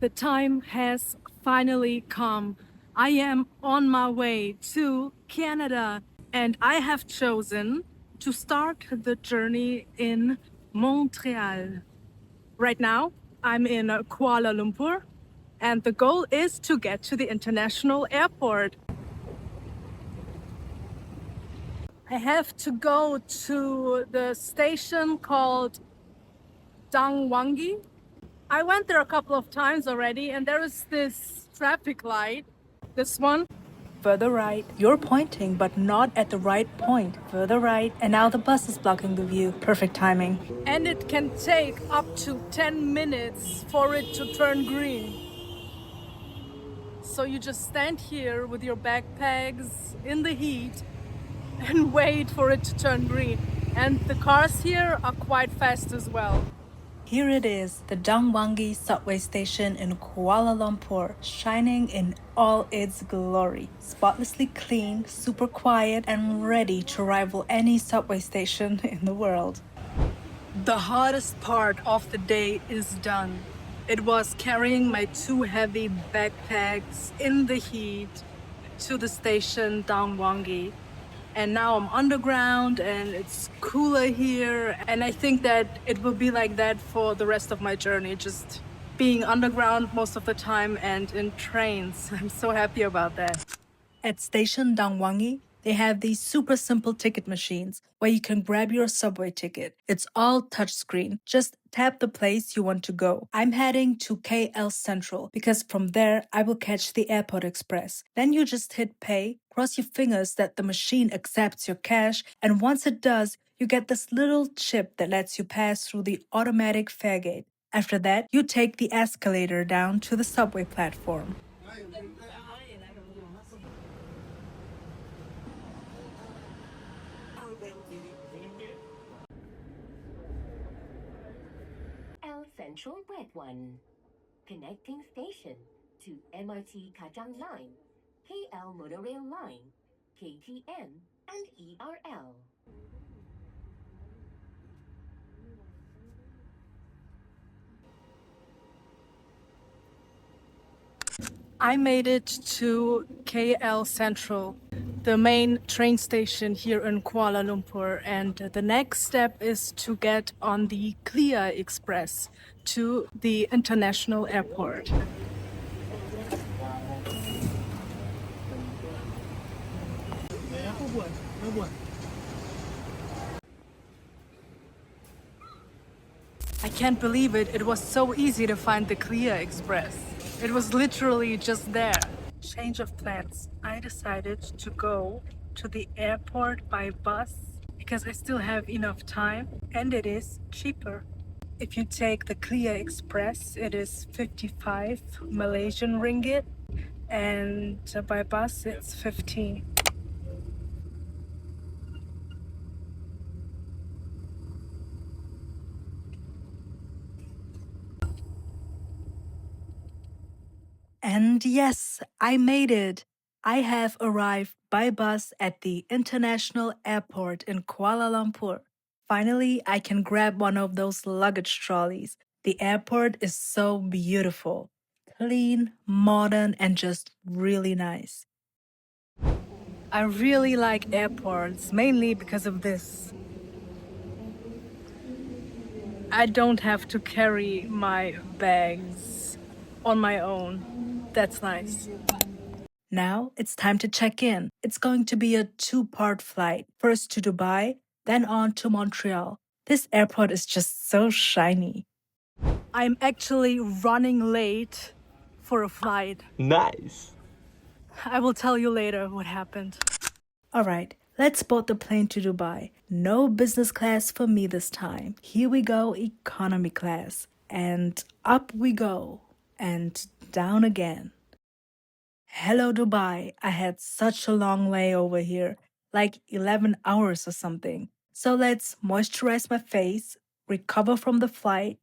The time has finally come. I am on my way to Canada and I have chosen to start the journey in Montreal. Right now, I'm in Kuala Lumpur and the goal is to get to the international airport. I have to go to the station called Dang Wangi. I went there a couple of times already and there is this traffic light, this one. Further right. You're pointing, but not at the right point. Further right, and now the bus is blocking the view. Perfect timing. And it can take up to 10 minutes for it to turn green. So you just stand here with your backpacks in the heat and wait for it to turn green. And the cars here are quite fast as well. Here it is, the Dang Wangi subway station in Kuala Lumpur, shining in all its glory. Spotlessly clean, super quiet, and ready to rival any subway station in the world. The hardest part of the day is done. It was carrying my two heavy backpacks in the heat to the station Dang Wangi. And now I'm underground and it's cooler here. And I think that it will be like that for the rest of my journey, just being underground most of the time and in trains. I'm so happy about that. At station Dang Wangi, they have these super simple ticket machines where you can grab your subway ticket. It's all touchscreen. Just tap the place you want to go. I'm heading to KL Central because from there I will catch the Airport Express. Then you just hit pay, cross your fingers that the machine accepts your cash, and once it does, you get this little chip that lets you pass through the automatic fare gate. After that, you take the escalator down to the subway platform. L Central Red 1. Connecting station to MRT Kajang Line, KL Monorail Line, KTM, and ERL. I made it to KL Central, the main train station here in Kuala Lumpur, and the next step is to get on the Clear Express to the international airport. I can't believe it. It was so easy to find the Clear Express. It was literally just there. Change of plans. I decided to go to the airport by bus because I still have enough time and it is cheaper. If you take the Clear Express, it is 55 Malaysian ringgit and by bus it's 15. And yes, I made it. I have arrived by bus at the International Airport in Kuala Lumpur. Finally, I can grab one of those luggage trolleys. The airport is so beautiful, clean, modern, and just really nice. I really like airports, mainly because of this. I don't have to carry my bags on my own. That's nice. Now it's time to check in. It's going to be a two-part flight. First to Dubai, then on to Montreal. This airport is just so shiny. I'm actually running late for a flight. Nice. I will tell you later what happened. All right, let's board the plane to Dubai. No business class for me this time. Here we go, economy class. And up we go. And down again. Hello, Dubai. I had such a long layover here, like 11 hours or something. So let's moisturize my face, recover from the flight,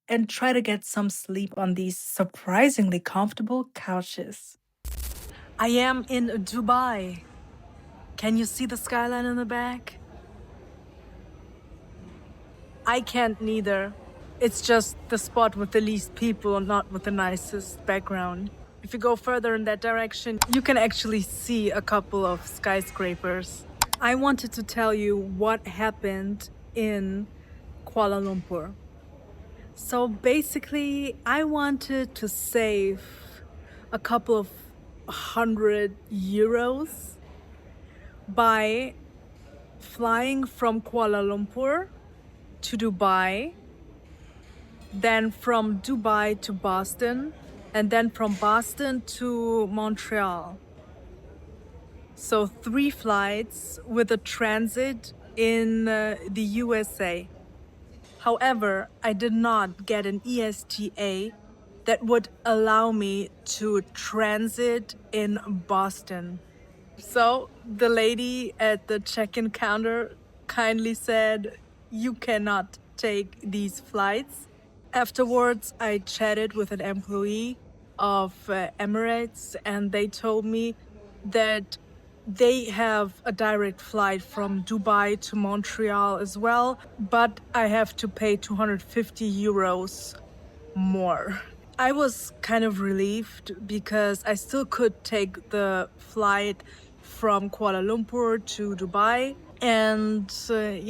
and try to get some sleep on these surprisingly comfortable couches. I am in Dubai. Can you see the skyline in the back? I can't neither. It's just the spot with the least people, not with the nicest background. If you go further in that direction, you can actually see a couple of skyscrapers. I wanted to tell you what happened in Kuala Lumpur. So basically, I wanted to save a couple of €100 by flying from Kuala Lumpur to Dubai, then from Dubai to Boston, and then from Boston to Montreal. So 3 flights with a transit in the USA. However, I did not get an ESTA that would allow me to transit in Boston. So the lady at the check-in counter kindly said, "You cannot take these flights." Afterwards, I chatted with an employee of Emirates, and they told me that they have a direct flight from Dubai to Montreal as well, but I have to pay €250 more. I was kind of relieved because I still could take the flight from Kuala Lumpur to Dubai. And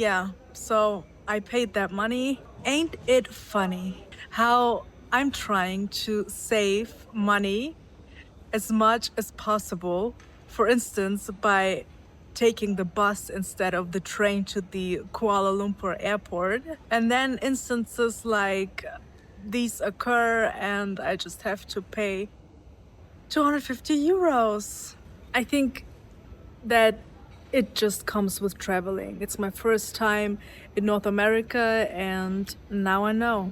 yeah, so I paid that money. Ain't it funny how I'm trying to save money as much as possible? For instance, by taking the bus instead of the train to the Kuala Lumpur airport. And then instances like these occur and I just have to pay €250. I think that it just comes with traveling. It's my first time in North America, and now I know.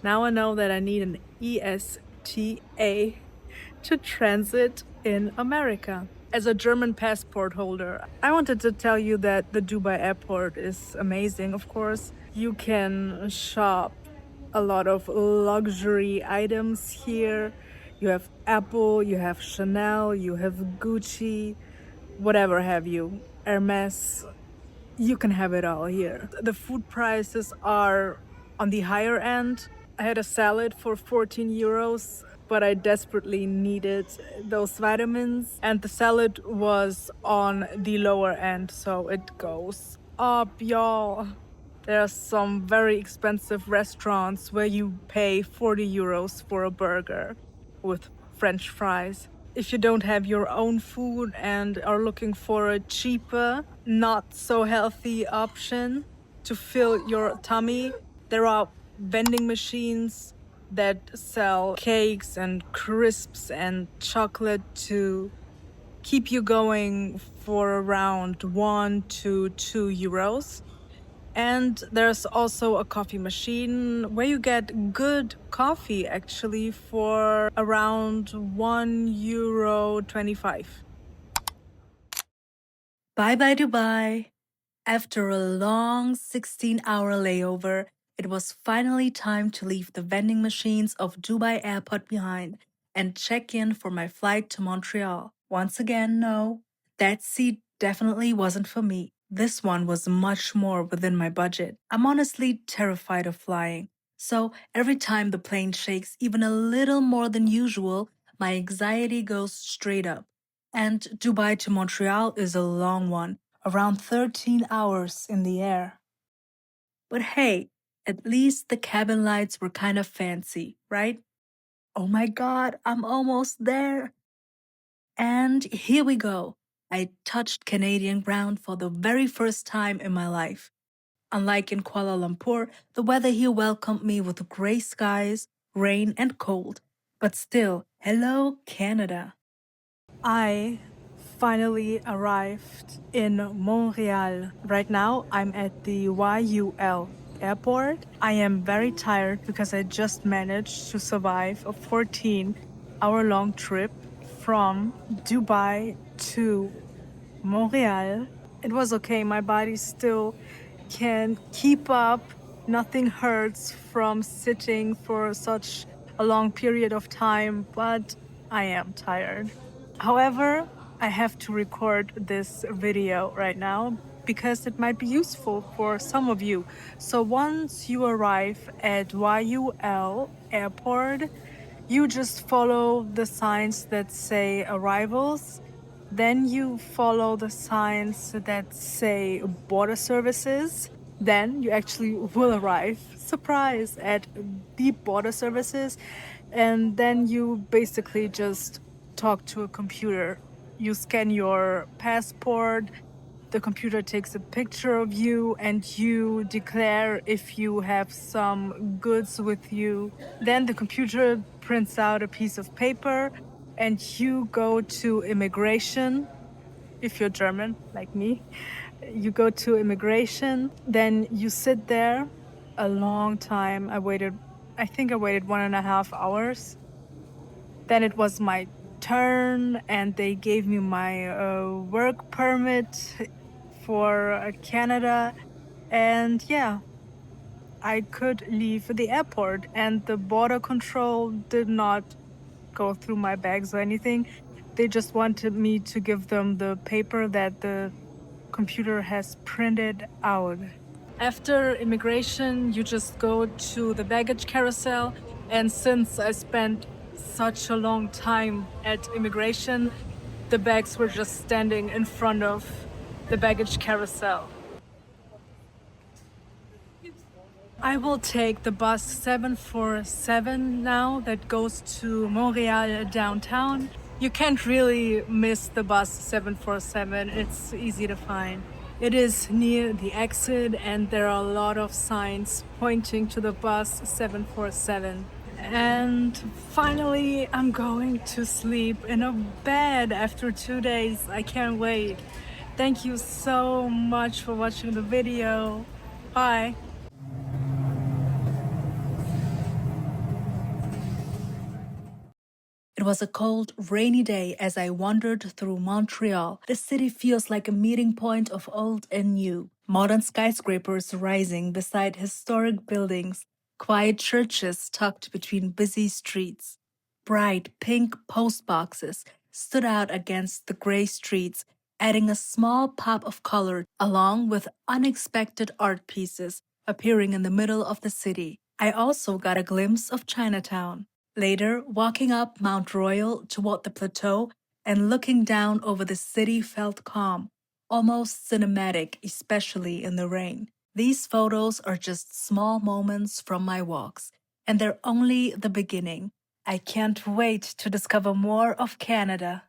Now I know that I need an ESTA to transit in America. As a German passport holder, I wanted to tell you that the Dubai airport is amazing, of course. You can shop a lot of luxury items here. You have Apple, you have Chanel, you have Gucci, whatever have you, Hermes. You can have it all here. The food prices are on the higher end. I had a salad for €14, but I desperately needed those vitamins. And the salad was on the lower end, so it goes up, y'all. There are some very expensive restaurants where you pay €40 for a burger with French fries. If you don't have your own food and are looking for a cheaper, not so healthy option to fill your tummy, there are vending machines that sell cakes and crisps and chocolate to keep you going for around €1 to €2. And there's also a coffee machine where you get good coffee actually for around €1.25. Bye bye, Dubai. After a long 16-hour layover, it was finally time to leave the vending machines of Dubai Airport behind and check in for my flight to Montreal. Once again, no, that seat definitely wasn't for me. This one was much more within my budget. I'm honestly terrified of flying. So every time the plane shakes even a little more than usual, my anxiety goes straight up. And Dubai to Montreal is a long one, around 13 hours in the air. But hey, at least the cabin lights were kind of fancy, right? Oh my god, I'm almost there. And here we go. I touched Canadian ground for the very first time in my life. Unlike in Kuala Lumpur, the weather here welcomed me with gray skies, rain, and cold. But still, hello, Canada. I finally arrived in Montreal. Right now, I'm at the YUL airport. I am very tired because I just managed to survive a 14-hour-long trip from Dubai to Montreal. It was okay. My body still can keep up. Nothing hurts from sitting for such a long period of time, but I am tired. However, I have to record this video right now because it might be useful for some of you. So once you arrive at YUL Airport, you just follow the signs that say arrivals. Then you follow the signs that say border services. Then you actually will arrive, surprise, at the border services. And then you basically just talk to a computer. You scan your passport, the computer takes a picture of you, and you declare if you have some goods with you. Then the computer prints out a piece of paper, and you go to immigration. If you're German, like me, you go to immigration. Then you sit there a long time. I think I waited 1.5 hours. Then it was my turn, and they gave me my work permit for Canada. And yeah, I could leave the airport, and the border control did not go through my bags or anything. They just wanted me to give them the paper that the computer has printed out. After immigration, you just go to the baggage carousel. And since I spent such a long time at immigration, the bags were just standing in front of the baggage carousel. I will take the bus 747 now that goes to Montreal downtown. You can't really miss the bus 747. It's easy to find. It is near the exit, and there are a lot of signs pointing to the bus 747. And finally, I'm going to sleep in a bed after 2 days. I can't wait. Thank you so much for watching the video. Bye. It was a cold, rainy day as I wandered through Montreal. The city feels like a meeting point of old and new. Modern skyscrapers rising beside historic buildings, quiet churches tucked between busy streets. Bright pink postboxes stood out against the gray streets, adding a small pop of color along with unexpected art pieces appearing in the middle of the city. I also got a glimpse of Chinatown. Later, walking up Mount Royal toward the plateau and looking down over the city felt calm, almost cinematic, especially in the rain. These photos are just small moments from my walks, and they're only the beginning. I can't wait to discover more of Canada.